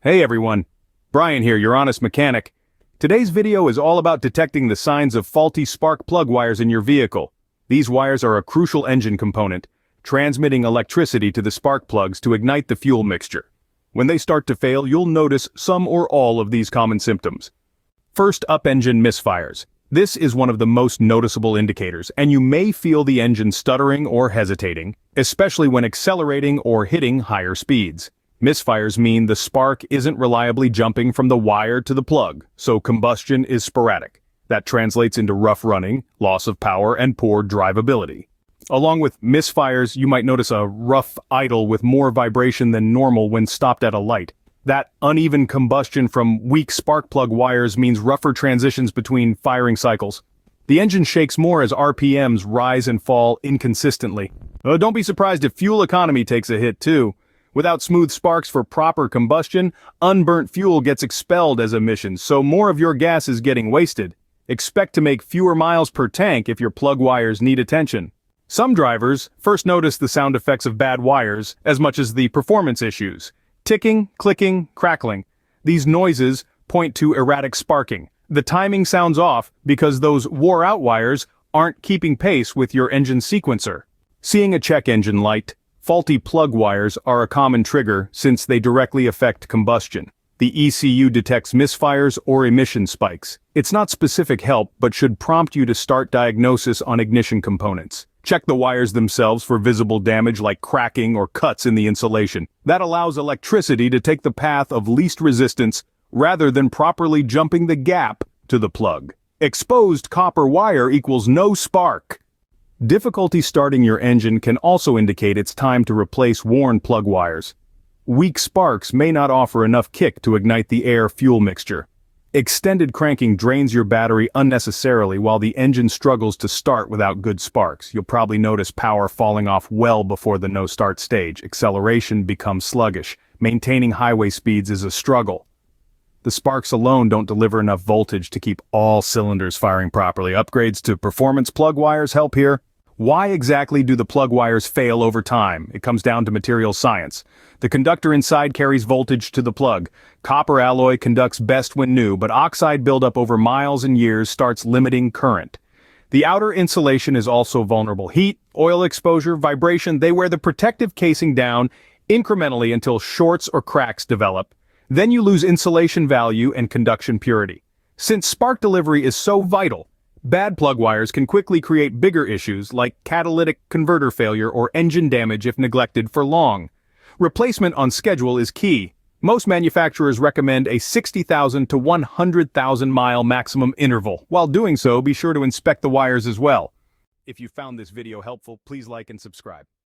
Hey everyone, Brian here, your honest mechanic. Today's video is all about detecting the signs of faulty spark plug wires in your vehicle. These wires are a crucial engine component, transmitting electricity to the spark plugs to ignite the fuel mixture. When they start to fail, you'll notice some or all of these common symptoms. First up, engine misfires. This is one of the most noticeable indicators, and you may feel the engine stuttering or hesitating, especially when accelerating or hitting higher speeds. Misfires mean the spark isn't reliably jumping from the wire to the plug, so combustion is sporadic. That translates into rough running, loss of power, and poor drivability. Along with misfires, you might notice a rough idle with more vibration than normal when stopped at a light. That uneven combustion from weak spark plug wires means rougher transitions between firing cycles. The engine shakes more as RPMs rise and fall inconsistently. Don't be surprised if fuel economy takes a hit too. Without smooth sparks for proper combustion, unburnt fuel gets expelled as emissions, so more of your gas is getting wasted. Expect to make fewer miles per tank if your plug wires need attention. Some drivers first notice the sound effects of bad wires as much as the performance issues. Ticking, clicking, crackling. These noises point to erratic sparking. The timing sounds off because those wore-out wires aren't keeping pace with your engine sequencer. Seeing a check engine light, faulty plug wires are a common trigger since they directly affect combustion. The ECU detects misfires or emission spikes. It's not specific help but should prompt you to start diagnosis on ignition components. Check the wires themselves for visible damage like cracking or cuts in the insulation. That allows electricity to take the path of least resistance rather than properly jumping the gap to the plug. Exposed copper wire equals no spark. Difficulty starting your engine can also indicate it's time to replace worn plug wires. Weak sparks may not offer enough kick to ignite the air-fuel mixture. Extended cranking drains your battery unnecessarily while the engine struggles to start without good sparks. You'll probably notice power falling off well before the no-start stage. Acceleration becomes sluggish. Maintaining highway speeds is a struggle. The sparks alone don't deliver enough voltage to keep all cylinders firing properly. Upgrades to performance plug wires help here. Why exactly do the plug wires fail over time? It comes down to material science. The conductor inside carries voltage to the plug. Copper alloy conducts best when new, but oxide buildup over miles and years starts limiting current. The outer insulation is also vulnerable. Heat, oil exposure, vibration, they wear the protective casing down incrementally until shorts or cracks develop. Then you lose insulation value and conduction purity. Since spark delivery is so vital, bad plug wires can quickly create bigger issues like catalytic converter failure or engine damage if neglected for long. Replacement on schedule is key. Most manufacturers recommend a 60,000 to 100,000 mile maximum interval. While doing so, be sure to inspect the wires as well. If you found this video helpful, please like and subscribe.